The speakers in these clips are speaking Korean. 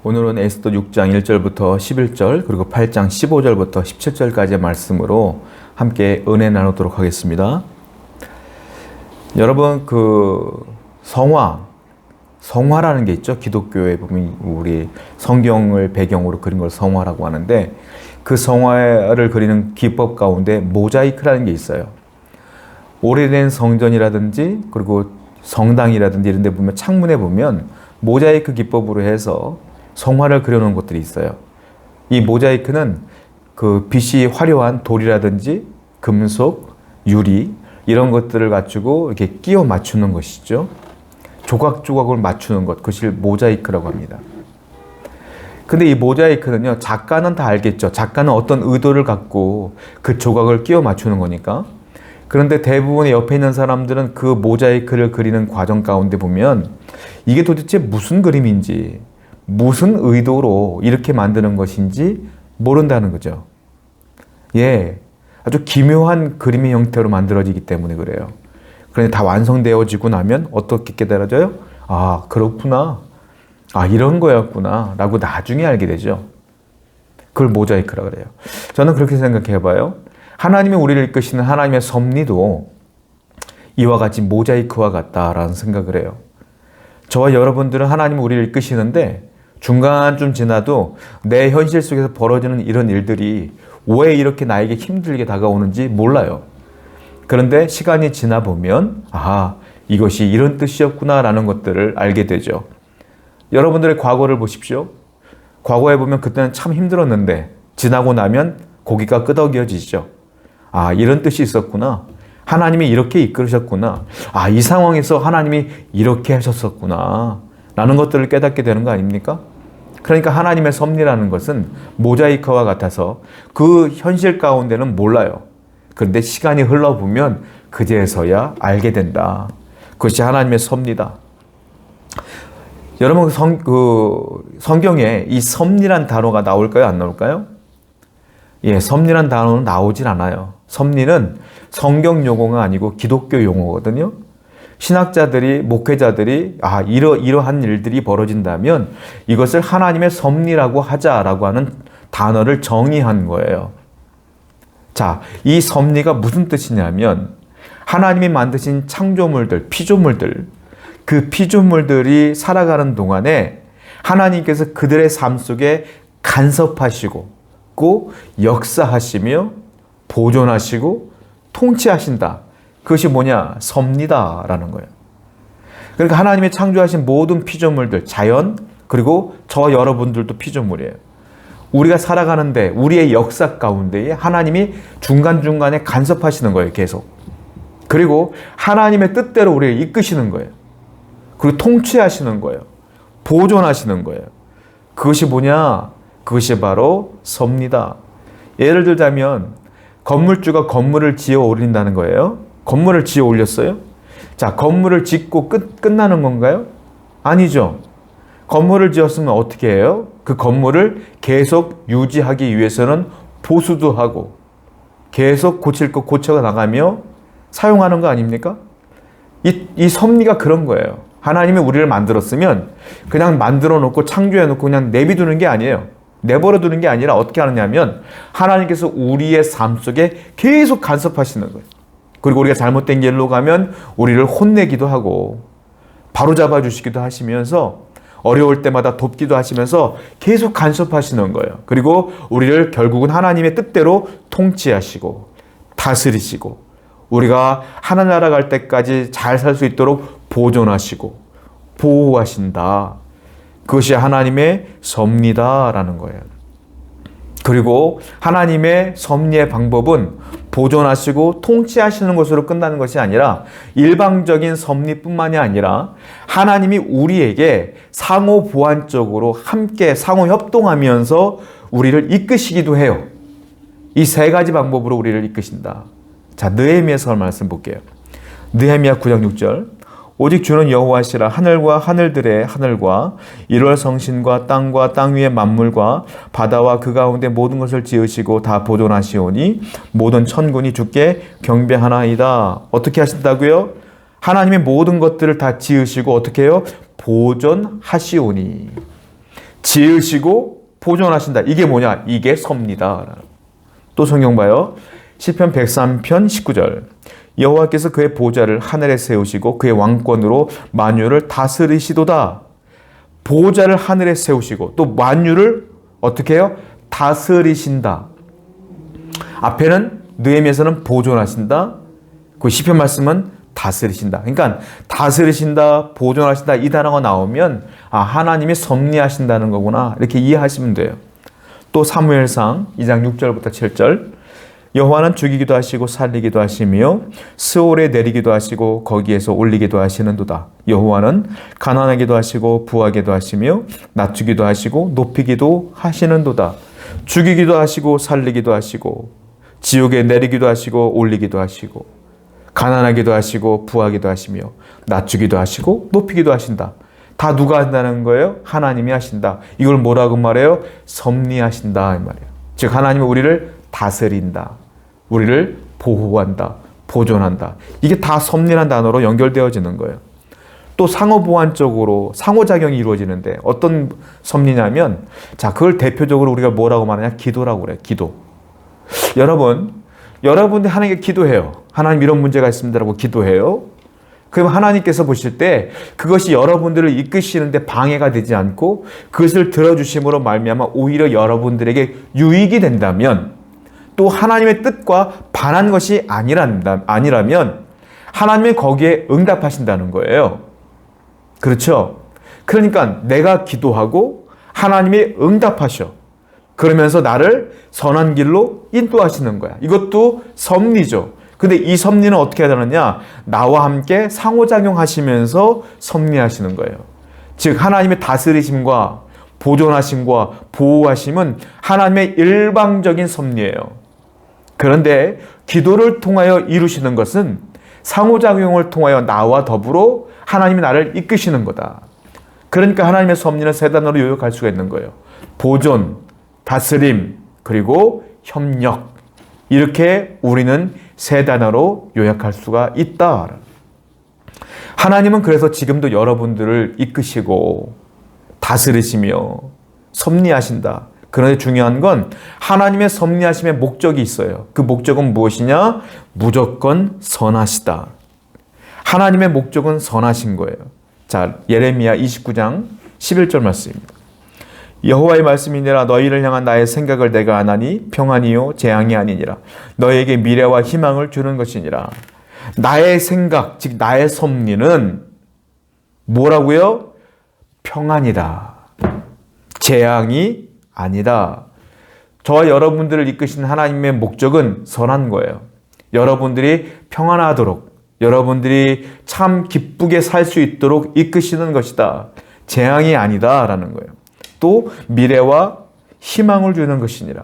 오늘은 에스더 6장 1절부터 11절 그리고 8장 15절부터 17절까지의 말씀으로 함께 은혜 나누도록 하겠습니다. 여러분 성화라는 게 있죠. 기독교에 보면 우리 성경을 배경으로 그린 걸 성화라고 하는데 그 성화를 그리는 기법 가운데 모자이크라는 게 있어요. 오래된 성전이라든지 그리고 성당이라든지 이런 데 보면 창문에 보면 모자이크 기법으로 해서 성화를 그려놓은 것들이 있어요. 이 모자이크는 그 빛이 화려한 돌이라든지 금속, 유리 이런 것들을 갖추고 이렇게 끼워 맞추는 것이죠. 조각조각을 맞추는 것, 그것을 모자이크라고 합니다. 근데 이 모자이크는요, 작가는 다 알겠죠. 작가는 어떤 의도를 갖고 그 조각을 끼워 맞추는 거니까. 그런데 대부분의 옆에 있는 사람들은 그 모자이크를 그리는 과정 가운데 보면 이게 도대체 무슨 그림인지, 무슨 의도로 이렇게 만드는 것인지 모른다는 거죠. 아주 기묘한 그림의 형태로 만들어지기 때문에 그래요. 그런데 다 완성되어지고 나면 어떻게 깨달아져요? 아, 그렇구나. 아, 이런 거였구나. 라고 나중에 알게 되죠. 그걸 모자이크라고 그래요. 저는 그렇게 생각해 봐요. 하나님이 우리를 이끄시는 하나님의 섭리도 이와 같이 모자이크와 같다라는 생각을 해요. 저와 여러분들은 하나님이 우리를 이끄시는데 중간쯤 지나도 내 현실 속에서 벌어지는 이런 일들이 왜 이렇게 나에게 힘들게 다가오는지 몰라요. 그런데 시간이 지나 보면 이것이 이런 뜻이었구나 라는 것들을 알게 되죠. 여러분들의 과거를 보십시오. 과거에 보면 그때는 참 힘들었는데 지나고 나면 고기가 끄덕여지죠. 이런 뜻이 있었구나. 하나님이 이렇게 이끌으셨구나. 이 상황에서 하나님이 이렇게 하셨었구나. 라는 것들을 깨닫게 되는 거 아닙니까? 그러니까 하나님의 섭리라는 것은 모자이크와 같아서 그 현실 가운데는 몰라요. 그런데 시간이 흘러보면 그제서야 알게 된다. 그것이 하나님의 섭리다. 여러분 성경에 이 섭리란 단어가 나올까요? 안 나올까요? 섭리란 단어는 나오질 않아요. 섭리는 성경 용어가 아니고 기독교 용어거든요. 신학자들이, 목회자들이 이러한 일들이 벌어진다면 이것을 하나님의 섭리라고 하자라고 하는 단어를 정의한 거예요. 자, 이 섭리가 무슨 뜻이냐면 하나님이 만드신 창조물들, 피조물들, 그 피조물들이 살아가는 동안에 하나님께서 그들의 삶 속에 간섭하시고 역사하시며 보존하시고 통치하신다. 그것이 뭐냐? 섭리다라는 거예요. 그러니까 하나님이 창조하신 모든 피조물들, 자연, 그리고 저와 여러분들도 피조물이에요. 우리가 살아가는데 우리의 역사 가운데에 하나님이 중간중간에 간섭하시는 거예요. 계속. 그리고 하나님의 뜻대로 우리를 이끄시는 거예요. 그리고 통치하시는 거예요. 보존하시는 거예요. 그것이 뭐냐? 그것이 바로 섭리다. 예를 들자면 건물주가 건물을 지어 올린다는 거예요. 건물을 지어 올렸어요? 자, 건물을 짓고 끝나는 건가요? 아니죠. 건물을 지었으면 어떻게 해요? 그 건물을 계속 유지하기 위해서는 보수도 하고 계속 고칠 거 고쳐 나가며 사용하는 거 아닙니까? 이 섭리가 그런 거예요. 하나님이 우리를 만들었으면 그냥 만들어 놓고 창조해 놓고 그냥 내비두는 게 아니에요. 내버려 두는 게 아니라 어떻게 하느냐면 하나님께서 우리의 삶 속에 계속 간섭하시는 거예요. 그리고 우리가 잘못된 길로 가면 우리를 혼내기도 하고 바로잡아 주시기도 하시면서 어려울 때마다 돕기도 하시면서 계속 간섭하시는 거예요. 그리고 우리를 결국은 하나님의 뜻대로 통치하시고 다스리시고 우리가 하늘나라 갈 때까지 잘 살 수 있도록 보존하시고 보호하신다. 그것이 하나님의 섭리다라는 거예요. 그리고 하나님의 섭리의 방법은 보존하시고 통치하시는 것으로 끝나는 것이 아니라 일방적인 섭리뿐만이 아니라 하나님이 우리에게 상호 보완적으로 함께 상호 협동하면서 우리를 이끄시기도 해요. 이 세 가지 방법으로 우리를 이끄신다. 자, 느헤미야서 말씀 볼게요. 느헤미야 9장 6절. 오직 주는 여호와시라. 하늘과 하늘들의 하늘과 일월 성신과 땅 위의 만물과 바다와 그 가운데 모든 것을 지으시고 다 보존하시오니 모든 천군이 주께 경배하나이다. 어떻게 하신다고요? 하나님의 모든 것들을 다 지으시고 어떻게 해요? 보존하시오니. 지으시고 보존하신다. 이게 뭐냐? 이게 섭니다. 또 성경 봐요. 시편 103편 19절. 여호와께서 그의 보좌를 하늘에 세우시고 그의 왕권으로 만유를 다스리시도다. 보좌를 하늘에 세우시고 또 만유를 어떻게 해요? 다스리신다. 앞에는 느헤미야서는 보존하신다. 그 시편 말씀은 다스리신다. 그러니까 다스리신다, 보존하신다 이 단어가 나오면 하나님이 섭리하신다는 거구나 이렇게 이해하시면 돼요. 또 사무엘상 2장 6절부터 7절. 여호와는 죽이기도 하시고 살리기도 하시며 스올에 내리기도 하시고 거기에서 올리기도 하시는도다. 여호와는 가난하기도 하시고 부하기도 하시며 낮추기도 하시고 높이기도 하시는도다. 죽이기도 하시고 살리기도 하시고 지옥에 내리기도 하시고 올리기도 하시고 가난하기도 하시고 부하기도 하시며 낮추기도 하시고 높이기도 하신다. 다 누가 한다는 거예요? 하나님이 하신다. 이걸 뭐라고 말해요? 섭리하신다 이 말이에요. 즉 하나님은 우리를 다스린다. 우리를 보호한다. 보존한다. 이게 다 섭리라는 단어로 연결되어지는 거예요. 또 상호보완적으로 상호작용이 이루어지는데 어떤 섭리냐면 그걸 대표적으로 우리가 뭐라고 말하냐? 기도라고 그래요. 기도. 여러분들 하나님께 기도해요. 하나님 이런 문제가 있습니다라고 기도해요. 그럼 하나님께서 보실 때 그것이 여러분들을 이끄시는데 방해가 되지 않고 그것을 들어주심으로 말미암아 오히려 여러분들에게 유익이 된다면 또 하나님의 뜻과 반한 것이 아니라면 하나님이 거기에 응답하신다는 거예요. 그렇죠? 그러니까 내가 기도하고 하나님이 응답하셔. 그러면서 나를 선한 길로 인도하시는 거야. 이것도 섭리죠. 근데 이 섭리는 어떻게 하느냐? 나와 함께 상호작용하시면서 섭리하시는 거예요. 즉 하나님의 다스리심과 보존하심과 보호하심은 하나님의 일방적인 섭리예요. 그런데 기도를 통하여 이루시는 것은 상호작용을 통하여 나와 더불어 하나님이 나를 이끄시는 거다. 그러니까 하나님의 섭리는 세 단어로 요약할 수가 있는 거예요. 보존, 다스림, 그리고 협력. 이렇게 우리는 세 단어로 요약할 수가 있다. 하나님은 그래서 지금도 여러분들을 이끄시고 다스리시며 섭리하신다. 그런데 중요한 건 하나님의 섭리하심의 목적이 있어요. 그 목적은 무엇이냐? 무조건 선하시다. 하나님의 목적은 선하신 거예요. 자, 예레미야 29장 11절 말씀입니다. 여호와의 말씀이니라. 너희를 향한 나의 생각을 내가 아나니 평안이요 재앙이 아니니라. 너에게 미래와 희망을 주는 것이니라. 나의 생각, 즉 나의 섭리는 뭐라고요? 평안이다. 재앙이 아니다. 저와 여러분들을 이끄신 하나님의 목적은 선한 거예요. 여러분들이 평안하도록, 여러분들이 참 기쁘게 살 수 있도록 이끄시는 것이다. 재앙이 아니다라는 거예요. 또 미래와 희망을 주는 것이니라.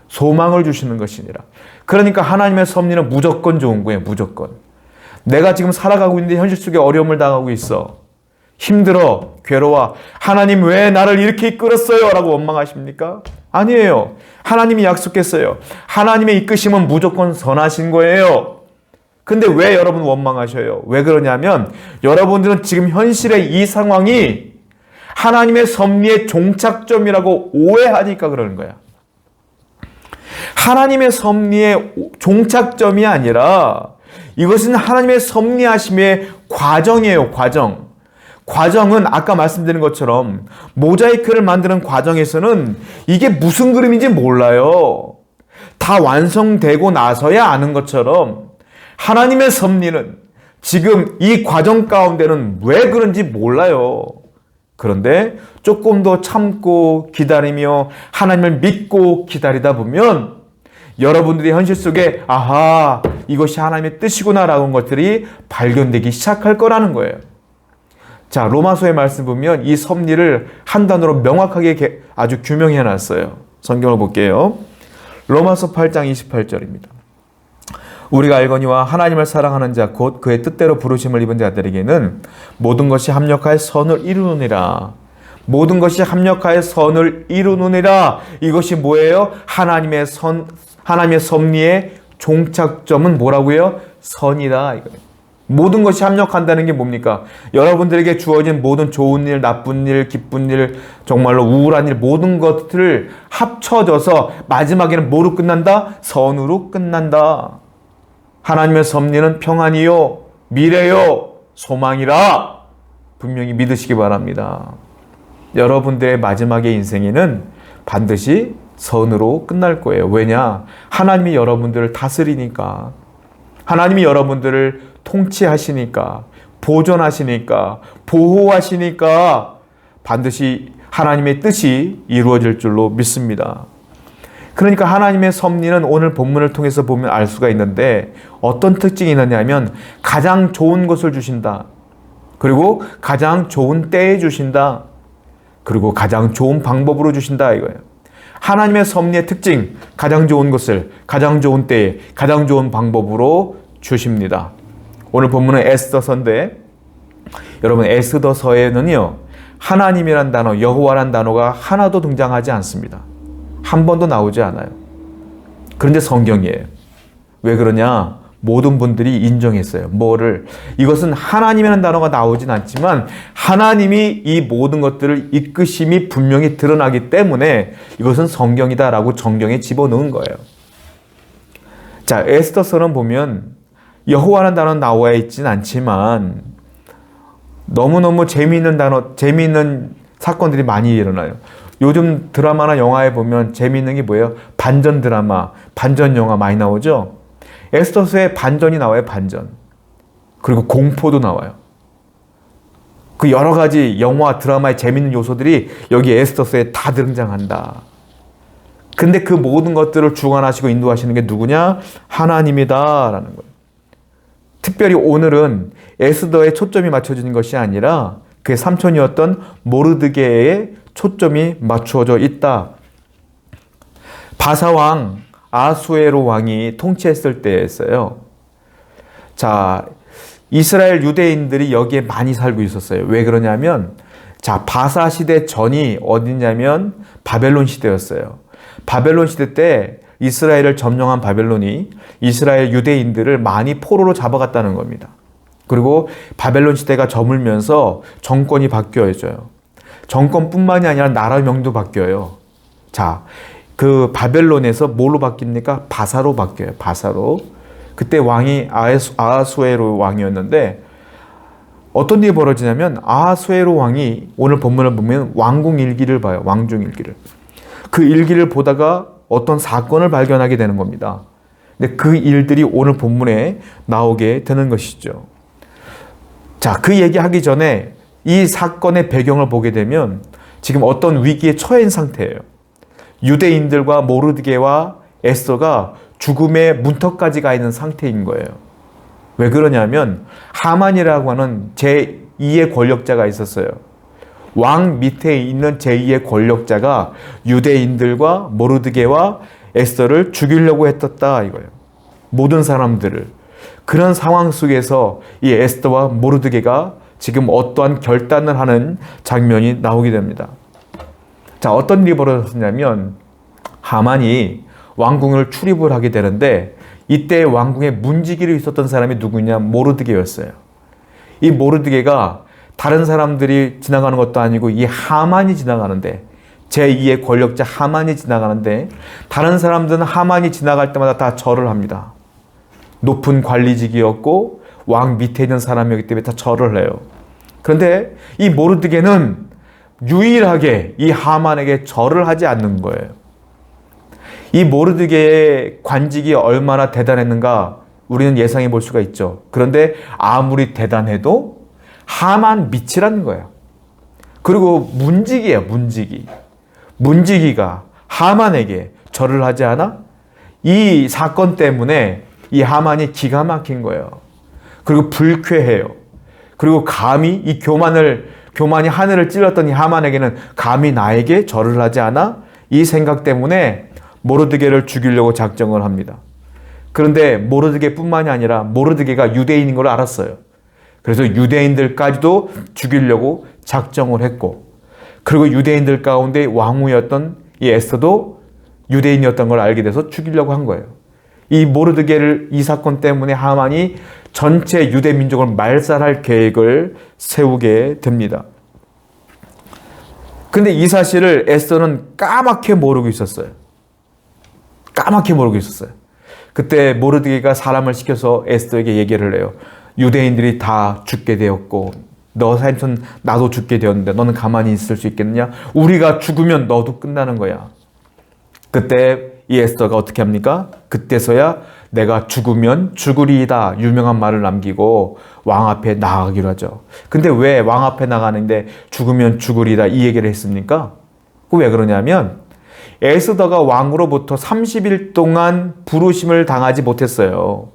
소망을 주시는 것이니라. 그러니까 하나님의 섭리는 무조건 좋은 거예요. 무조건. 내가 지금 살아가고 있는데 현실 속에 어려움을 당하고 있어. 힘들어. 괴로워. 하나님 왜 나를 이렇게 이끌었어요? 라고 원망하십니까? 아니에요. 하나님이 약속했어요. 하나님의 이끄심은 무조건 선하신 거예요. 근데 왜 여러분 원망하셔요? 왜 그러냐면 여러분들은 지금 현실의 이 상황이 하나님의 섭리의 종착점이라고 오해하니까 그러는 거야. 하나님의 섭리의 종착점이 아니라 이것은 하나님의 섭리하심의 과정이에요. 과정은 아까 말씀드린 것처럼 모자이크를 만드는 과정에서는 이게 무슨 그림인지 몰라요. 다 완성되고 나서야 아는 것처럼 하나님의 섭리는 지금 이 과정 가운데는 왜 그런지 몰라요. 그런데 조금 더 참고 기다리며 하나님을 믿고 기다리다 보면 여러분들이 현실 속에 아하, 이것이 하나님의 뜻이구나라는 것들이 발견되기 시작할 거라는 거예요. 자, 로마서의 말씀 보면 이 섭리를 한 단어로 명확하게 아주 규명해 놨어요. 성경을 볼게요. 로마서 8장 28절입니다. 우리가 알거니와 하나님을 사랑하는 자 곧 그의 뜻대로 부르심을 입은 자들에게는 모든 것이 합력하여 선을 이루느니라. 모든 것이 합력하여 선을 이루느니라. 이것이 뭐예요? 하나님의 섭리의 종착점은 뭐라고요? 선이다. 이거예요. 모든 것이 합력한다는 게 뭡니까? 여러분들에게 주어진 모든 좋은 일, 나쁜 일, 기쁜 일, 정말로 우울한 일, 모든 것들을 합쳐져서 마지막에는 뭐로 끝난다? 선으로 끝난다. 하나님의 섭리는 평안이요, 미래요, 소망이라 분명히 믿으시기 바랍니다. 여러분들의 마지막의 인생에는 반드시 선으로 끝날 거예요. 왜냐? 하나님이 여러분들을 다스리니까, 하나님이 여러분들을 통치하시니까, 보존하시니까, 보호하시니까 반드시 하나님의 뜻이 이루어질 줄로 믿습니다. 그러니까 하나님의 섭리는 오늘 본문을 통해서 보면 알 수가 있는데 어떤 특징이 있느냐 하면 가장 좋은 것을 주신다. 그리고 가장 좋은 때에 주신다. 그리고 가장 좋은 방법으로 주신다 이거예요. 하나님의 섭리의 특징, 가장 좋은 것을 가장 좋은 때에 가장 좋은 방법으로 주십니다. 오늘 본문은 에스더서인데 여러분 에스더서에는요 하나님이란 단어, 여호와란 단어가 하나도 등장하지 않습니다. 한 번도 나오지 않아요. 그런데 성경이에요. 왜 그러냐? 모든 분들이 인정했어요. 뭐를? 이것은 하나님이라는 단어가 나오진 않지만 하나님이 이 모든 것들을 이끄심이 분명히 드러나기 때문에 이것은 성경이다라고 정경에 집어넣은 거예요. 자, 에스더서는 보면 여호와라는 단어는 나와 있진 않지만 너무너무 재미있는 단어, 재미있는 사건들이 많이 일어나요. 요즘 드라마나 영화에 보면 재미있는 게 뭐예요? 반전 드라마, 반전 영화 많이 나오죠? 에스더서에 반전이 나와요, 반전. 그리고 공포도 나와요. 그 여러 가지 영화, 드라마의 재미있는 요소들이 여기 에스더서에 다 등장한다. 근데 그 모든 것들을 주관하시고 인도하시는 게 누구냐? 하나님이다라는 거예요. 특별히 오늘은 에스더에 초점이 맞춰진 것이 아니라 그의 삼촌이었던 모르드게에 초점이 맞추어져 있다. 바사왕 아수에로 왕이 통치했을 때였어요. 자, 이스라엘 유대인들이 여기에 많이 살고 있었어요. 왜 그러냐면 자, 바사 시대 전이 어디냐면 바벨론 시대였어요. 바벨론 시대 때 이스라엘을 점령한 바벨론이 이스라엘 유대인들을 많이 포로로 잡아갔다는 겁니다. 그리고 바벨론 시대가 저물면서 정권이 바뀌어져요. 정권뿐만이 아니라 나라명도 바뀌어요. 자, 그 바벨론에서 뭘로 바뀝니까? 바사로 바뀌어요. 바사로. 그때 왕이 아하수에로 왕이었는데 어떤 일이 벌어지냐면 아하수에로 왕이 오늘 본문을 보면 왕궁 일기를 봐요. 왕중 일기를. 그 일기를 보다가 어떤 사건을 발견하게 되는 겁니다. 근데 그 일들이 오늘 본문에 나오게 되는 것이죠. 자, 그 얘기하기 전에 이 사건의 배경을 보게 되면 지금 어떤 위기에 처한 상태예요. 유대인들과 모르드게와 에스더가 죽음의 문턱까지 가 있는 상태인 거예요. 왜 그러냐면 하만이라고 하는 제2의 권력자가 있었어요. 왕 밑에 있는 제2의 권력자가 유대인들과 모르드게와 에스더를 죽이려고 했었다 이거예요. 모든 사람들을. 그런 상황 속에서 이 에스더와 모르드게가 지금 어떠한 결단을 하는 장면이 나오게 됩니다. 자, 어떤 일이 벌어졌냐면 하만이 왕궁을 출입을 하게 되는데 이때 왕궁에 문지기로 있었던 사람이 누구냐? 모르드게였어요. 이 모르드게가 다른 사람들이 지나가는 것도 아니고 이 하만이 지나가는데 제2의 권력자 하만이 지나가는데 다른 사람들은 하만이 지나갈 때마다 다 절을 합니다. 높은 관리직이었고 왕 밑에 있는 사람이었기 때문에 다 절을 해요. 그런데 이 모르드게는 유일하게 이 하만에게 절을 하지 않는 거예요. 이 모르드게의 관직이 얼마나 대단했는가 우리는 예상해 볼 수가 있죠. 그런데 아무리 대단해도 하만 밑이라는 거예요. 그리고 문지기예요, 문지기. 문지기가 하만에게 절을 하지 않아? 이 사건 때문에 이 하만이 기가 막힌 거예요. 그리고 불쾌해요. 그리고 감히 이 교만이 하늘을 찔렀던 이 하만에게는 감히 나에게 절을 하지 않아? 이 생각 때문에 모르드게를 죽이려고 작정을 합니다. 그런데 모르드게뿐만이 아니라 모르드게가 유대인인 걸 알았어요. 그래서 유대인들까지도 죽이려고 작정을 했고, 그리고 유대인들 가운데 왕후였던 이 에스더도 유대인이었던 걸 알게 돼서 죽이려고 한 거예요. 이 모르드게를 이 사건 때문에 하만이 전체 유대 민족을 말살할 계획을 세우게 됩니다. 근데 이 사실을 에스더는 까맣게 모르고 있었어요. 까맣게 모르고 있었어요. 그때 모르드게가 사람을 시켜서 에스더에게 얘기를 해요. 유대인들이 다 죽게 되었고 너 삼손 나도 죽게 되었는데 너는 가만히 있을 수 있겠느냐? 우리가 죽으면 너도 끝나는 거야. 그때 이 에스더가 어떻게 합니까? 그때서야 내가 죽으면 죽으리이다 유명한 말을 남기고 왕 앞에 나가기로 하죠. 근데 왜 왕 앞에 나가는데 죽으면 죽으리이다 이 얘기를 했습니까? 왜 그러냐면 에스더가 왕으로부터 30일 동안 부르심을 당하지 못했어요.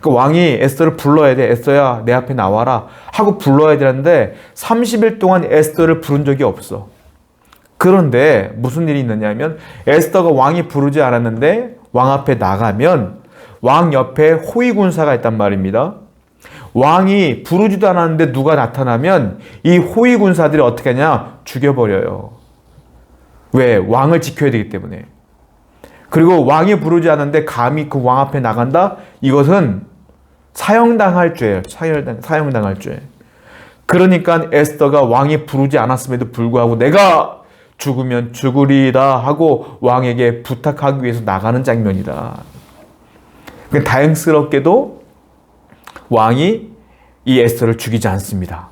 그 왕이 에스더를 불러야 돼. 에스더야 내 앞에 나와라 하고 불러야 되는데 30일 동안 에스더를 부른 적이 없어. 그런데 무슨 일이 있느냐면 에스더가 왕이 부르지 않았는데 왕 앞에 나가면 왕 옆에 호위군사가 있단 말입니다. 왕이 부르지도 않았는데 누가 나타나면 이 호위군사들이 어떻게 하냐? 죽여버려요. 왜? 왕을 지켜야 되기 때문에. 그리고 왕이 부르지 않았는데 감히 그 왕 앞에 나간다? 이것은 사형당할 죄예요. 사형당할 죄. 그러니까 에스더가 왕이 부르지 않았음에도 불구하고 내가 죽으면 죽으리라 하고 왕에게 부탁하기 위해서 나가는 장면이다. 다행스럽게도 왕이 이 에스더를 죽이지 않습니다.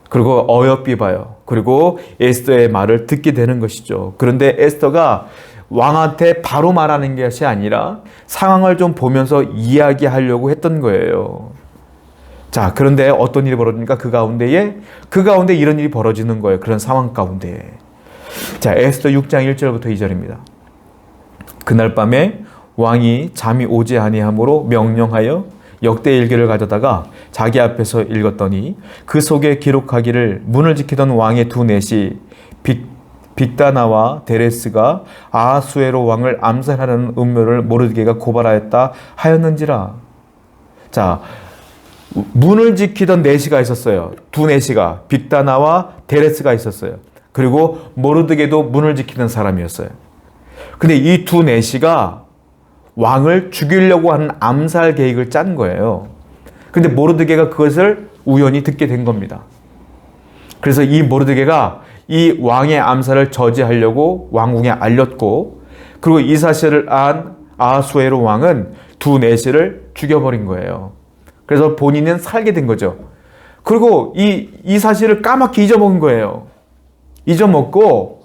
그리고 어여삐 봐요. 그리고 에스더의 말을 듣게 되는 것이죠. 그런데 에스더가 왕한테 바로 말하는 것이 아니라 상황을 좀 보면서 이야기하려고 했던 거예요. 자, 그런데 어떤 일이 벌어집니까? 그 가운데 이런 일이 벌어지는 거예요. 그런 상황 가운데. 자, 에스더 6장 1절부터 2절입니다. 그날 밤에 왕이 잠이 오지 아니하므로 명령하여 역대일기를 가져다가 자기 앞에서 읽었더니 그 속에 기록하기를 문을 지키던 왕의 두 넷이 빅다나와 데레스가 아하수에로 왕을 암살하는 음모를 모르드게가 고발하였다 하였는지라. 자, 문을 지키던 넷이가 있었어요. 두 넷이가 빅다나와 데레스가 있었어요. 그리고 모르드게도 문을 지키는 사람이었어요. 근데 이 두 넷이가 왕을 죽이려고 하는 암살 계획을 짠 거예요. 근데 모르드게가 그것을 우연히 듣게 된 겁니다. 그래서 이 모르드게가 이 왕의 암살을 저지하려고 왕궁에 알렸고, 그리고 이 사실을 안 아하수에로 왕은 두 넷을 죽여버린 거예요. 그래서 본인은 살게 된 거죠. 그리고 이 사실을 까맣게 잊어먹은 거예요. 잊어먹고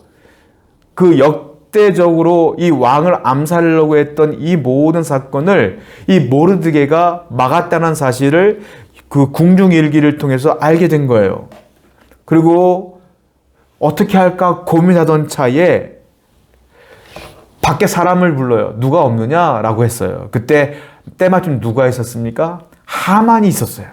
그 역대적으로 이 왕을 암살하려고 했던 이 모든 사건을 이 모르드게가 막았다는 사실을 그 궁중일기를 통해서 알게 된 거예요. 그리고 어떻게 할까 고민하던 차에 밖에 사람을 불러요. 누가 없느냐라고 했어요. 그때 때마침 누가 있었습니까? 하만이 있었어요.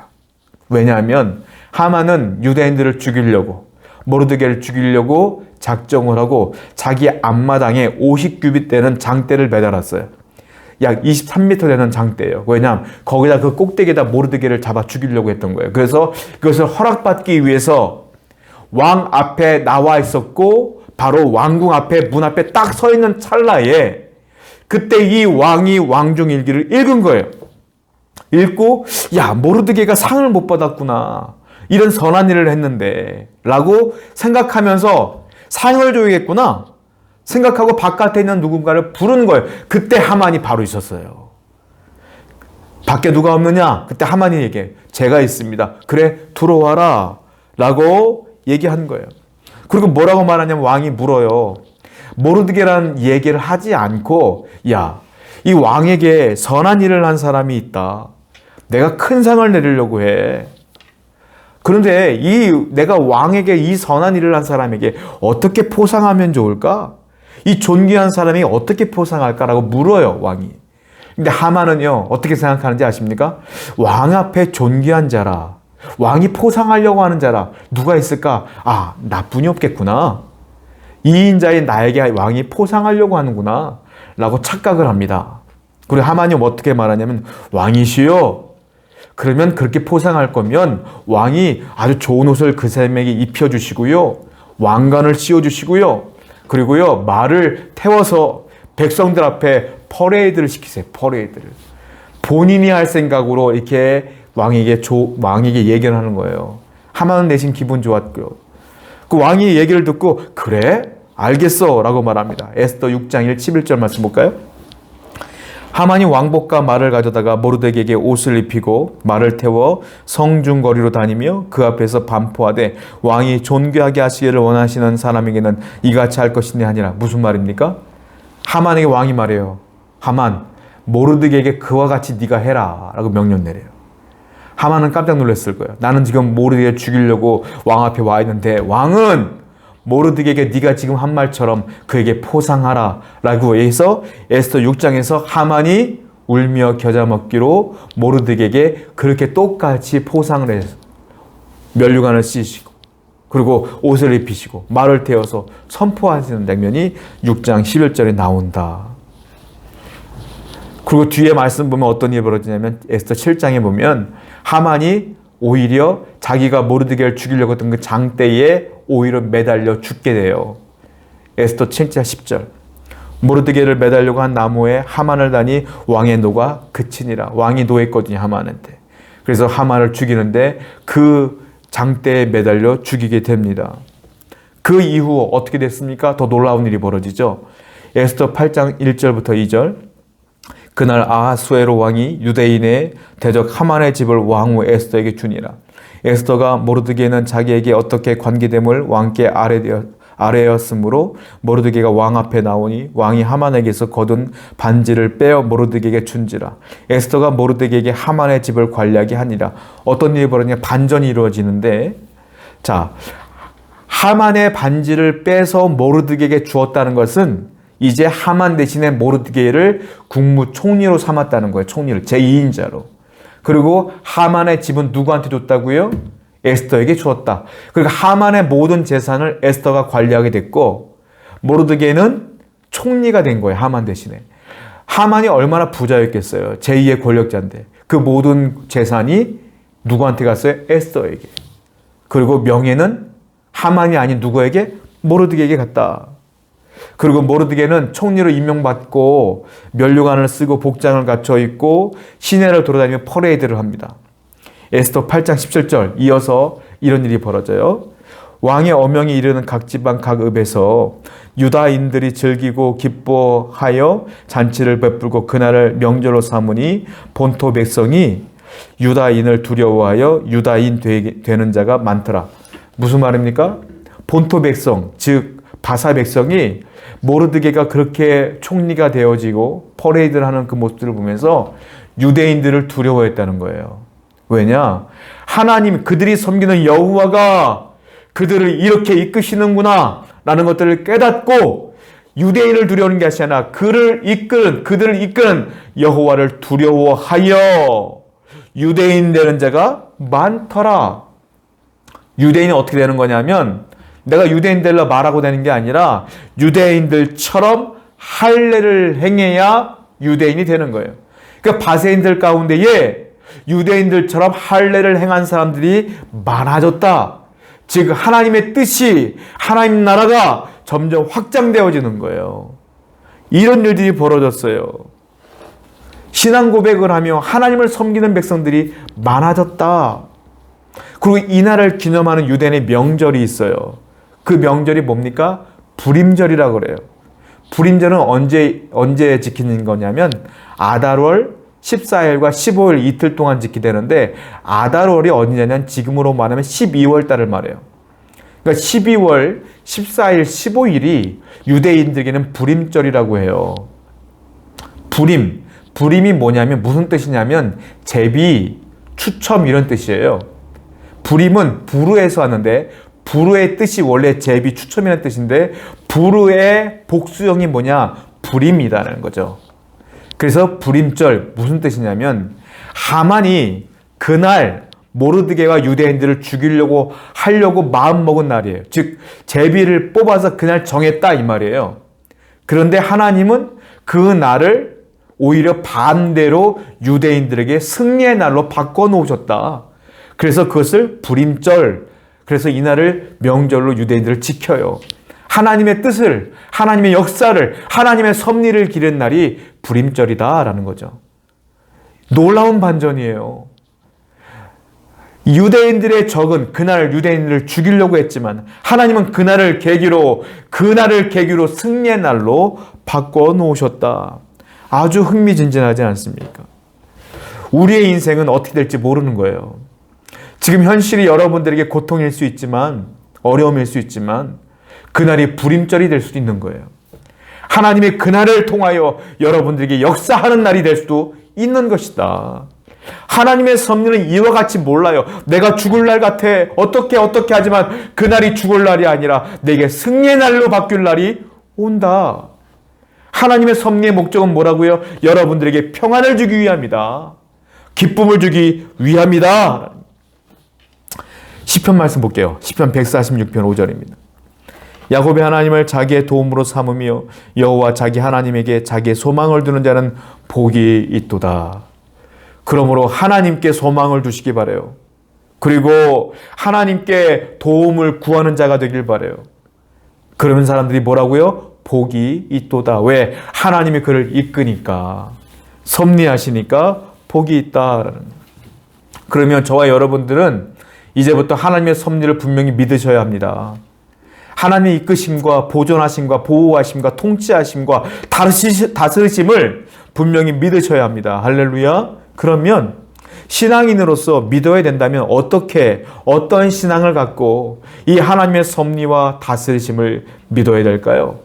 왜냐하면 하만은 유대인들을 죽이려고, 모르드게를 죽이려고 작정을 하고 자기 앞마당에 50규빗 되는 장대를 매달았어요. 약 23m 되는 장대예요. 왜냐하면 거기다 그 꼭대기에다 모르드게를 잡아 죽이려고 했던 거예요. 그래서 그것을 허락받기 위해서 왕 앞에 나와 있었고, 바로 왕궁 앞에 문 앞에 딱 서 있는 찰나에 그때 이 왕이 왕중일기를 읽은 거예요. 읽고, 야, 모르드게가 상을 못 받았구나, 이런 선한 일을 했는데 라고 생각하면서 상을 줘야겠구나 생각하고 바깥에 있는 누군가를 부르는 거예요. 그때 하만이 바로 있었어요. 밖에 누가 없느냐? 그때 하만이 얘기해. 제가 있습니다. 그래, 들어와라 라고 얘기한 거예요. 그리고 뭐라고 말하냐면 왕이 물어요. 모르드게라는 얘기를 하지 않고, 야, 이 왕에게 선한 일을 한 사람이 있다. 내가 큰 상을 내리려고 해. 그런데 내가 왕에게 이 선한 일을 한 사람에게 어떻게 포상하면 좋을까? 이 존귀한 사람이 어떻게 포상할까라고 물어요, 왕이. 근데 하만은요, 어떻게 생각하는지 아십니까? 왕 앞에 존귀한 자라, 왕이 포상하려고 하는 자라 누가 있을까? 아, 나뿐이 없겠구나. 이인자인 나에게 왕이 포상하려고 하는구나 라고 착각을 합니다. 그리고 하만이 어떻게 말하냐면, 왕이시여, 그러면 그렇게 포상할 거면 왕이 아주 좋은 옷을 그 사람에게 입혀주시고요, 왕관을 씌워주시고요, 그리고요 말을 태워서 백성들 앞에 퍼레이드를 시키세요. 퍼레이드를 본인이 할 생각으로 이렇게 왕에게 얘기를 하는 거예요. 하만은 내심 기분 좋았고요. 그 왕이 얘기를 듣고 그래? 알겠어 라고 말합니다. 에스더 6장 11절 말씀 볼까요? 하만이 왕복과 말을 가져다가 모르드게에게 옷을 입히고 말을 태워 성중거리로 다니며 그 앞에서 반포하되 왕이 존귀하게 하시기를 원하시는 사람에게는 이같이 할 것이니 하니라. 무슨 말입니까? 하만에게 왕이 말해요. 하만, 모르드게에게 그와 같이 네가 해라 라고 명령 내려요. 하만은 깜짝 놀랐을 거예요. 나는 지금 모르드게 죽이려고 왕 앞에 와 있는데 왕은 모르드게에게 네가 지금 한 말처럼 그에게 포상하라 라고 해서 에스더 6장에서 하만이 울며 겨자 먹기로 모르드게에게 그렇게 똑같이 포상을 해서 면류관을 씌시고 그리고 옷을 입히시고 말을 태워서 선포하시는 장면이 6장 11절에 나온다. 그리고 뒤에 말씀 보면 어떤 일이 벌어지냐면 에스더 7장에 보면 하만이 오히려 자기가 모르드게를 죽이려고 했던 그 장대에 오히려 매달려 죽게 돼요. 에스더 7장 10절. 모르드게를 매달려고 한 나무에 하만을 다니 왕의 노가 그치니라. 왕이 노했거든요, 하만한테. 그래서 하만을 죽이는데 그 장대에 매달려 죽이게 됩니다. 그 이후 어떻게 됐습니까? 더 놀라운 일이 벌어지죠. 에스더 8장 1절부터 2절. 그날 아하수에로 왕이 유대인의 대적 하만의 집을 왕후 에스더에게 주니라. 에스더가 모르드게는 자기에게 어떻게 관계됨을 왕께 아뢰었으므로 모르드게가 왕 앞에 나오니 왕이 하만에게서 거둔 반지를 빼어 모르드게에게 준지라. 에스더가 모르드게에게 하만의 집을 관리하게 하니라. 어떤 일이 벌어지냐? 반전이 이루어지는데, 자, 하만의 반지를 빼서 모르드게에게 주었다는 것은 이제 하만 대신에 모르드게를 국무총리로 삼았다는 거예요. 총리를 제2인자로. 그리고 하만의 집은 누구한테 줬다고요? 에스더에게 주었다. 그러니까 하만의 모든 재산을 에스더가 관리하게 됐고 모르드게는 총리가 된 거예요. 하만 대신에. 하만이 얼마나 부자였겠어요. 제2의 권력자인데 그 모든 재산이 누구한테 갔어요? 에스더에게. 그리고 명예는 하만이 아닌 누구에게? 모르드게에게 갔다. 그리고 모르드게는 총리로 임명받고 면류관을 쓰고 복장을 갖춰 입고 시내를 돌아다니며 퍼레이드를 합니다. 에스더 8장 17절 이어서 이런 일이 벌어져요. 왕의 어명이 이르는 각 지방 각 읍에서 유다인들이 즐기고 기뻐하여 잔치를 베풀고 그날을 명절로 삼으니 본토 백성이 유다인을 두려워하여 유다인 되는 자가 많더라. 무슨 말입니까? 본토 백성, 즉 바사 백성이 모르드게가 그렇게 총리가 되어지고 퍼레이드를 하는 그 모습들을 보면서 유대인들을 두려워했다는 거예요. 왜냐? 하나님, 그들이 섬기는 여호와가 그들을 이렇게 이끄시는구나 라는 것들을 깨닫고 유대인을 두려워하는 것이 아니라 그들을 이끄는 여호와를 두려워하여 유대인 되는 자가 많더라. 유대인이 어떻게 되는 거냐면 내가 유대인 되려 말하고 되는 게 아니라 유대인들처럼 할례를 행해야 유대인이 되는 거예요. 그러니까 바세인들 가운데에 유대인들처럼 할례를 행한 사람들이 많아졌다. 즉 하나님의 뜻이, 하나님 나라가 점점 확장되어지는 거예요. 이런 일들이 벌어졌어요. 신앙 고백을 하며 하나님을 섬기는 백성들이 많아졌다. 그리고 이날을 기념하는 유대인의 명절이 있어요. 그 명절이 뭡니까? 불임절이라고 그래요. 불임절은 언제 지키는 거냐면 아달월 14일과 15일 이틀 동안 지키되는데 아달월이 어디냐면 지금으로 말하면 12월 달을 말해요. 그러니까 12월 14일, 15일이 유대인들에게는 불임절이라고 해요. 불임이 뭐냐면 무슨 뜻이냐면 제비, 추첨 이런 뜻이에요. 불임은 부르에서 왔는데 부르의 뜻이 원래 제비, 추첨이라는 뜻인데 부르의 복수형이 뭐냐? 불임이라는 거죠. 그래서 불임절 무슨 뜻이냐면 하만이 그날 모르드게와 유대인들을 죽이려고 하려고 마음먹은 날이에요. 즉 제비를 뽑아서 그날 정했다 이 말이에요. 그런데 하나님은 그 날을 오히려 반대로 유대인들에게 승리의 날로 바꿔놓으셨다. 그래서 그것을 불임절, 그래서 이 날을 명절로 유대인들을 지켜요. 하나님의 뜻을, 하나님의 역사를, 하나님의 섭리를 기른 날이 불임절이다라는 거죠. 놀라운 반전이에요. 유대인들의 적은 그날 유대인들을 죽이려고 했지만 하나님은 그날을 계기로 승리의 날로 바꿔 놓으셨다. 아주 흥미진진하지 않습니까? 우리의 인생은 어떻게 될지 모르는 거예요. 지금 현실이 여러분들에게 고통일 수 있지만, 어려움일 수 있지만 그날이 불임절이 될 수도 있는 거예요. 하나님의 그날을 통하여 여러분들에게 역사하는 날이 될 수도 있는 것이다. 하나님의 섭리는 이와 같이 몰라요. 내가 죽을 날 같아. 어떻게 하지만 그날이 죽을 날이 아니라 내게 승리의 날로 바뀔 날이 온다. 하나님의 섭리의 목적은 뭐라고요? 여러분들에게 평안을 주기 위함이다. 기쁨을 주기 위함이다. 시편 말씀 볼게요. 시편 146편 5절입니다. 야곱의 하나님을 자기의 도움으로 삼으며 여호와 자기 하나님에게 자기의 소망을 두는 자는 복이 있도다. 그러므로 하나님께 소망을 두시기 바라요. 그리고 하나님께 도움을 구하는 자가 되길 바라요. 그러면 사람들이 뭐라고요? 복이 있도다. 왜? 하나님이 그를 이끄니까, 섭리하시니까 복이 있다. 그러면 저와 여러분들은 이제부터 하나님의 섭리를 분명히 믿으셔야 합니다. 하나님의 이끄심과 보존하심과 보호하심과 통치하심과 다스리심을 분명히 믿으셔야 합니다. 할렐루야. 그러면 신앙인으로서 믿어야 된다면 어떤 신앙을 갖고 이 하나님의 섭리와 다스리심을 믿어야 될까요?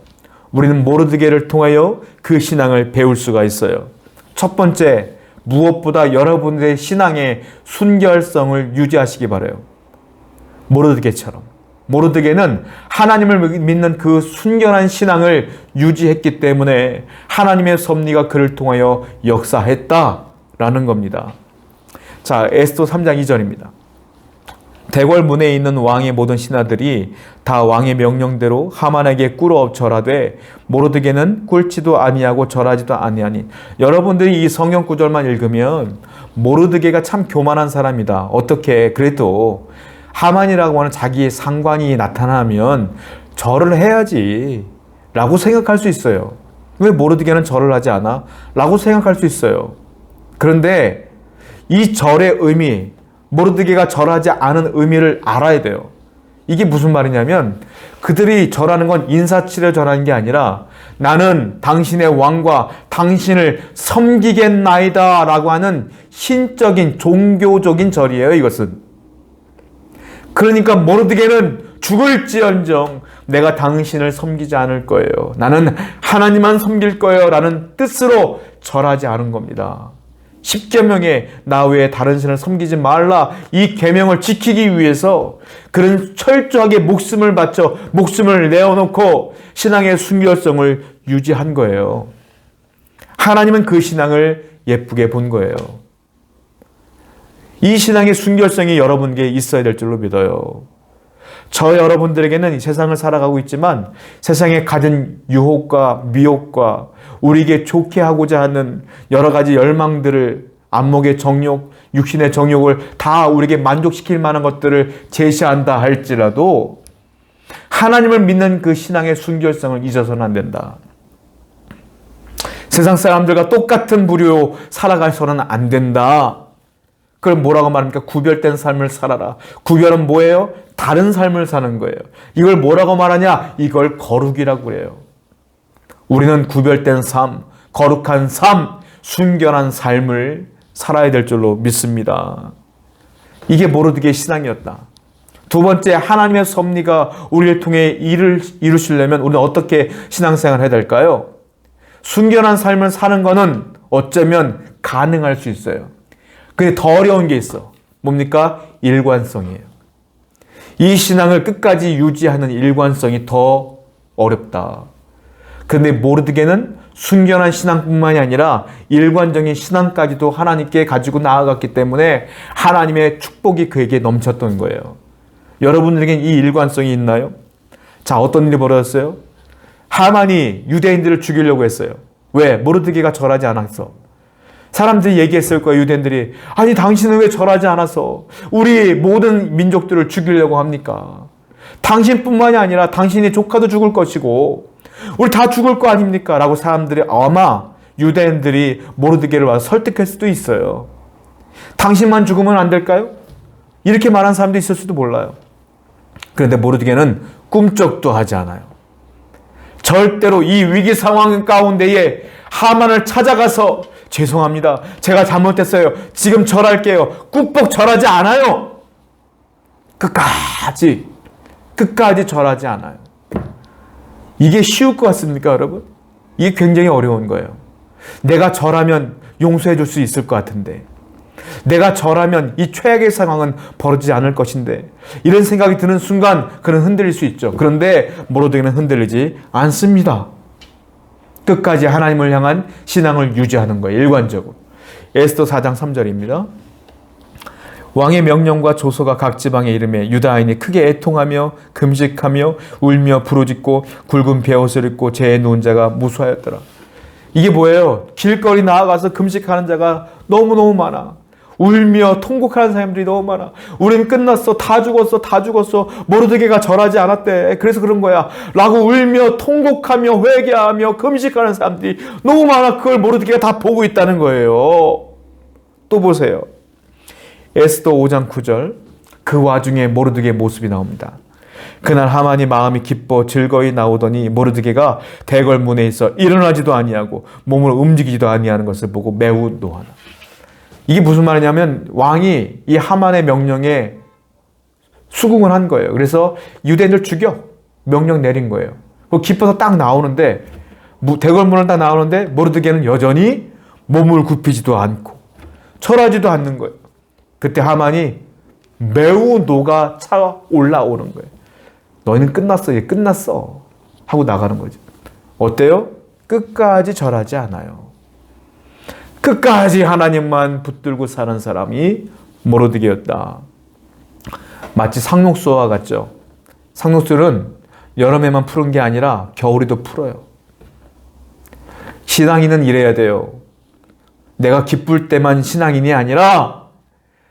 우리는 모르드게를 통하여 그 신앙을 배울 수가 있어요. 첫 번째, 무엇보다 여러분들의 신앙의 순결성을 유지하시기 바라요. 모르드게처럼. 모르드게는 하나님을 믿는 그 순결한 신앙을 유지했기 때문에 하나님의 섭리가 그를 통하여 역사했다라는 겁니다. 자, 에스더 3장 2절입니다. 대궐 문에 있는 왕의 모든 신하들이 다 왕의 명령대로 하만에게 꿇어 절하되 모르드게는 꿇지도 아니하고 절하지도 아니하니. 여러분들이 이 성경 구절만 읽으면 모르드게가 참 교만한 사람이다. 어떻게 그래도 하만이라고 하는 자기의 상관이 나타나면 절을 해야지 라고 생각할 수 있어요. 왜 모르드게는 절을 하지 않아? 라고 생각할 수 있어요. 그런데 이 절의 의미, 모르드게가 절하지 않은 의미를 알아야 돼요. 이게 무슨 말이냐면 그들이 절하는 건 인사치레 절하는 게 아니라 나는 당신의 왕과 당신을 섬기겠나이다 라고 하는 신적인 종교적인 절이에요. 이것은. 그러니까 모르드게는 죽을지언정 내가 당신을 섬기지 않을 거예요. 나는 하나님만 섬길 거예요 라는 뜻으로 절하지 않은 겁니다. 10계명에 나 외에 다른 신을 섬기지 말라, 이 계명을 지키기 위해서 그는 철저하게 목숨을 바쳐 목숨을 내어놓고 신앙의 순결성을 유지한 거예요. 하나님은 그 신앙을 예쁘게 본 거예요. 이 신앙의 순결성이 여러분에게 있어야 될 줄로 믿어요. 저 여러분들에게는 이 세상을 살아가고 있지만 세상에 가진 유혹과 미혹과 우리에게 좋게 하고자 하는 여러 가지 열망들을, 안목의 정욕, 육신의 정욕을 다 우리에게 만족시킬 만한 것들을 제시한다 할지라도 하나님을 믿는 그 신앙의 순결성을 잊어서는 안 된다. 세상 사람들과 똑같은 부류로 살아가서는 안 된다. 그걸 뭐라고 말합니까? 구별된 삶을 살아라. 구별은 뭐예요? 다른 삶을 사는 거예요. 이걸 뭐라고 말하냐? 이걸 거룩이라고 그래요. 우리는 구별된 삶, 거룩한 삶, 순결한 삶을 살아야 될 줄로 믿습니다. 이게 모르드게의 신앙이었다. 두 번째, 하나님의 섭리가 우리를 통해 이루시려면 우리는 어떻게 신앙생활을 해야 될까요? 순결한 삶을 사는 것은 어쩌면 가능할 수 있어요. 근데 더 어려운 게 있어. 뭡니까? 일관성이에요. 이 신앙을 끝까지 유지하는 일관성이 더 어렵다. 그런데 모르드게는 순결한 신앙뿐만이 아니라 일관적인 신앙까지도 하나님께 가지고 나아갔기 때문에 하나님의 축복이 그에게 넘쳤던 거예요. 여러분들에겐 이 일관성이 있나요? 자, 어떤 일이 벌어졌어요? 하만이 유대인들을 죽이려고 했어요. 왜? 모르드게가 절하지 않았어. 사람들이 얘기했을 거예요. 유대인들이. 아니 당신은 왜 절하지 않아서 우리 모든 민족들을 죽이려고 합니까? 당신뿐만이 아니라 당신의 조카도 죽을 것이고 우리 다 죽을 거 아닙니까? 라고 사람들이 아마 유대인들이 모르드게를 와서 설득할 수도 있어요. 당신만 죽으면 안 될까요? 이렇게 말한 사람도 있을 수도 몰라요. 그런데 모르드게는 꿈쩍도 하지 않아요. 절대로 이 위기 상황 가운데에 하만을 찾아가서 죄송합니다. 제가 잘못했어요. 지금 절할게요. 꾹꾹 절하지 않아요. 끝까지 절하지 않아요. 이게 쉬울 것 같습니까, 여러분? 이게 굉장히 어려운 거예요. 내가 절하면 용서해 줄 수 있을 것 같은데, 내가 절하면 이 최악의 상황은 벌어지지 않을 것인데, 이런 생각이 드는 순간 그는 흔들릴 수 있죠. 그런데 모르드게는 흔들리지 않습니다. 끝까지 하나님을 향한 신앙을 유지하는 거예요. 일관적으로. 에스더 4장 3절입니다. 왕의 명령과 조서가 각 지방에 이름에 유다인이 크게 애통하며 금식하며 울며 부르짖고 굵은 베옷을 입고 재에 누운 자가 무수하였더라. 이게 뭐예요? 길거리 나아가서 금식하는 자가 너무너무 많아. 울며 통곡하는 사람들이 너무 많아. 우린 끝났어. 다 죽었어. 모르드게가 절하지 않았대. 그래서 그런 거야. 라고 울며 통곡하며 회개하며 금식하는 사람들이 너무 많아. 그걸 모르드게가 다 보고 있다는 거예요. 또 보세요. 에스더 5장 9절. 그 와중에 모르드게의 모습이 나옵니다. 그날 하만이 마음이 기뻐 즐거이 나오더니 모르드게가 대궐문에 있어 일어나지도 아니하고 몸을 움직이지도 아니하는 것을 보고 매우 노하나. 이게 무슨 말이냐면 왕이 이 하만의 명령에 수긍을 한 거예요. 그래서 유대인들 죽여 명령 내린 거예요. 기뻐서 딱 나오는데 대궐문을 딱 나오는데 모르드게는 여전히 몸을 굽히지도 않고 절하지도 않는 거예요. 그때 하만이 매우 녹아 차 올라오는 거예요. 너희는 끝났어. 이제 끝났어. 하고 나가는 거죠. 어때요? 끝까지 절하지 않아요. 끝까지 하나님만 붙들고 사는 사람이 모르드게였다. 마치 상록수와 같죠. 상록수는 여름에만 푸른 게 아니라 겨울에도 풀어요. 신앙인은 이래야 돼요. 내가 기쁠 때만 신앙인이 아니라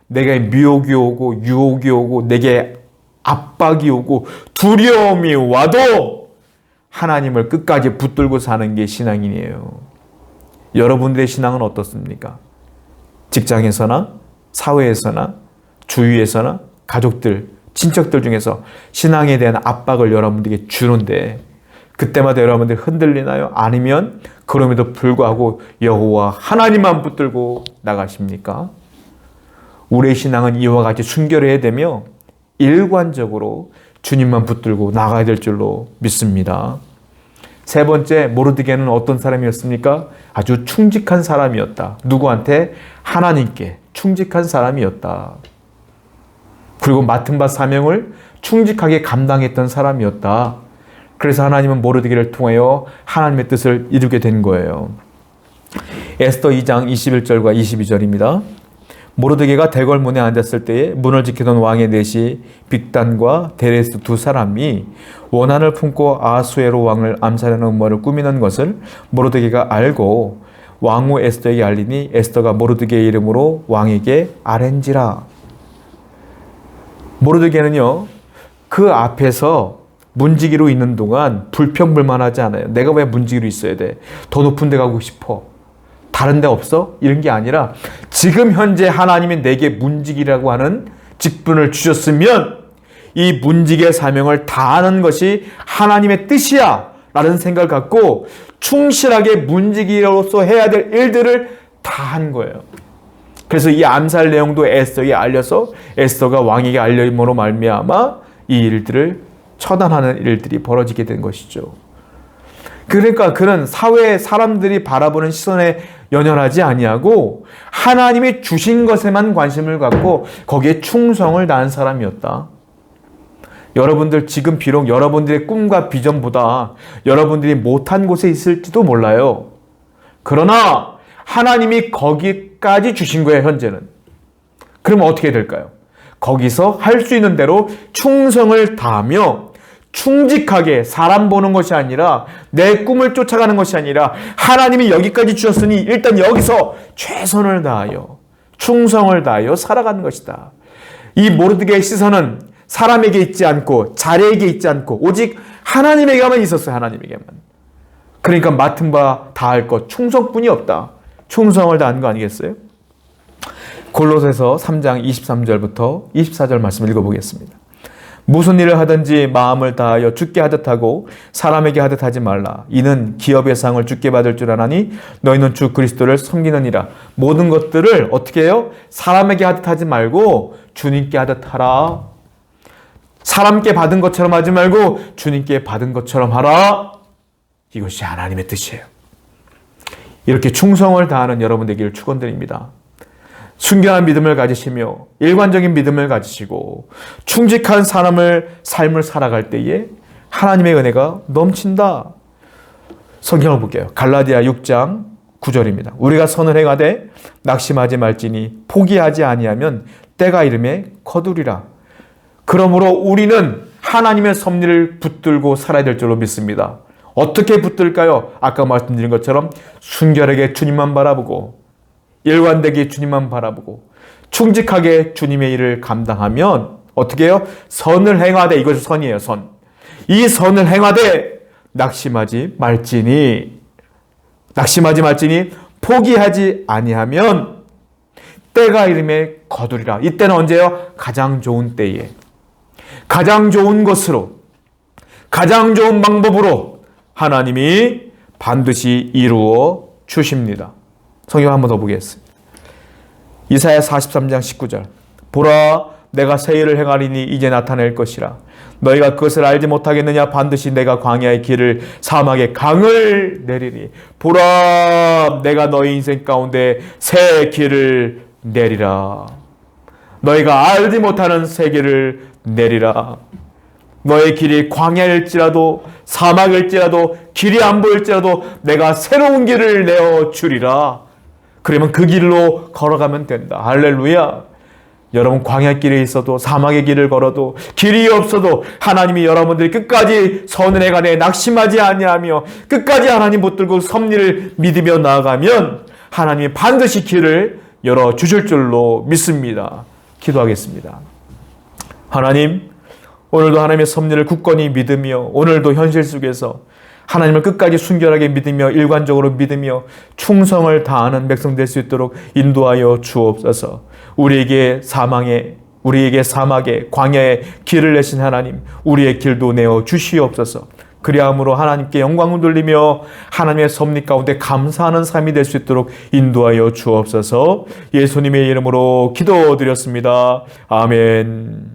내게 미혹이 오고 유혹이 오고 내게 압박이 오고 두려움이 와도 하나님을 끝까지 붙들고 사는 게 신앙인이에요. 여러분들의 신앙은 어떻습니까? 직장에서나 사회에서나 주위에서나 가족들, 친척들 중에서 신앙에 대한 압박을 여러분들에게 주는데 그때마다 여러분들이 흔들리나요? 아니면 그럼에도 불구하고 여호와 하나님만 붙들고 나가십니까? 우리의 신앙은 이와 같이 순결해야 되며 일관적으로 주님만 붙들고 나가야 될 줄로 믿습니다. 세 번째, 모르드게는 어떤 사람이었습니까? 아주 충직한 사람이었다. 누구한테? 하나님께 충직한 사람이었다. 그리고 맡은 바 사명을 충직하게 감당했던 사람이었다. 그래서 하나님은 모르드게를 통하여 하나님의 뜻을 이루게 된 거예요. 에스더 2장 21절과 22절입니다. 모르드게가 대궐문에 앉았을 때에 문을 지키던 왕의 넷이 빅단과 데레스 두 사람이 원한을 품고 아수에로 왕을 암살하는 음모를 꾸미는 것을 모르드게가 알고 왕후 에스더에게 알리니 에스더가 모르드게의 이름으로 왕에게 아랜지라. 모르드게는요, 그 앞에서 문지기로 있는 동안 불평불만하지 않아요. 내가 왜 문지기로 있어야 돼? 더 높은 데 가고 싶어. 다른 데 없어? 이런 게 아니라 지금 현재 하나님이 내게 문지기라고 하는 직분을 주셨으면 이 문지기의 사명을 다하는 것이 하나님의 뜻이야 라는 생각을 갖고 충실하게 문지기로서 해야 될 일들을 다 한 거예요. 그래서 이 암살 내용도 에스더에게 알려서 에스더가 왕에게 알림으로 말미암아 이 일들을 처단하는 일들이 벌어지게 된 것이죠. 그러니까 그는 사회의 사람들이 바라보는 시선에 연연하지 아니하고 하나님이 주신 것에만 관심을 갖고 거기에 충성을 다한 사람이었다. 여러분들 지금 비록 여러분들의 꿈과 비전보다 여러분들이 못한 곳에 있을지도 몰라요. 그러나 하나님이 거기까지 주신 거예요, 현재는. 그러면 어떻게 될까요? 거기서 할 수 있는 대로 충성을 다하며 충직하게 사람 보는 것이 아니라 내 꿈을 쫓아가는 것이 아니라 하나님이 여기까지 주셨으니 일단 여기서 최선을 다하여 충성을 다하여 살아가는 것이다. 이 모르드게의 시선은 사람에게 있지 않고 자리에게 있지 않고 오직 하나님에게만 있었어요. 하나님에게만. 그러니까 맡은 바 다할 것 충성뿐이 없다. 충성을 다한 거 아니겠어요? 골로새서 3장 23절부터 24절 말씀 읽어보겠습니다. 무슨 일을 하든지 마음을 다하여 주께 하듯 하고 사람에게 하듯 하지 말라. 이는 기업의 상을 주께 받을 줄 아나니 너희는 주 그리스도를 섬기느니라. 모든 것들을 어떻게 해요? 사람에게 하듯 하지 말고 주님께 하듯 하라. 사람께 받은 것처럼 하지 말고 주님께 받은 것처럼 하라. 이것이 하나님의 뜻이에요. 이렇게 충성을 다하는 여러분 되기를 축원드립니다. 순결한 믿음을 가지시며 일관적인 믿음을 가지시고 충직한 삶을 살아갈 때에 하나님의 은혜가 넘친다. 성경을 볼게요. 갈라디아 6장 9절입니다. 우리가 선을 행하되 낙심하지 말지니 포기하지 아니하면 때가 이름에 거두리라. 그러므로 우리는 하나님의 섭리를 붙들고 살아야 될 줄로 믿습니다. 어떻게 붙들까요? 아까 말씀드린 것처럼 순결하게 주님만 바라보고 일관되게 주님만 바라보고 충직하게 주님의 일을 감당하면 어떻게 해요? 선을 행하되, 이것이 선이에요. 선. 이 선을 행하되 낙심하지 말지니 포기하지 아니하면 때가 이름에 거두리라. 이때는 언제요? 가장 좋은 때에 가장 좋은 것으로 가장 좋은 방법으로 하나님이 반드시 이루어 주십니다. 성경 한번 더 보겠습니다. 이사야 43장 19절. 보라, 내가 새 일을 행하리니 이제 나타낼 것이라. 너희가 그것을 알지 못하겠느냐? 반드시 내가 광야의 길을 사막의 강을 내리리. 보라, 내가 너희 인생 가운데 새 길을 내리라. 너희가 알지 못하는 새 길을 내리라. 너의 길이 광야일지라도 사막일지라도 길이 안 보일지라도 내가 새로운 길을 내어주리라. 그러면 그 길로 걸어가면 된다. 할렐루야. 여러분, 광야길에 있어도 사막의 길을 걸어도 길이 없어도 하나님이 여러분들이 끝까지 선을 행하되 낙심하지 아니하며 끝까지 하나님 붙들고 섭리를 믿으며 나아가면 하나님이 반드시 길을 열어주실 줄로 믿습니다. 기도하겠습니다. 하나님, 오늘도 하나님의 섭리를 굳건히 믿으며 오늘도 현실 속에서 하나님을 끝까지 순결하게 믿으며 일관적으로 믿으며 충성을 다하는 백성 될 수 있도록 인도하여 주옵소서. 우리에게 사막에 광야에 길을 내신 하나님, 우리의 길도 내어 주시옵소서. 그리함으로 하나님께 영광을 돌리며 하나님의 섭리 가운데 감사하는 삶이 될 수 있도록 인도하여 주옵소서. 예수님의 이름으로 기도드렸습니다. 아멘.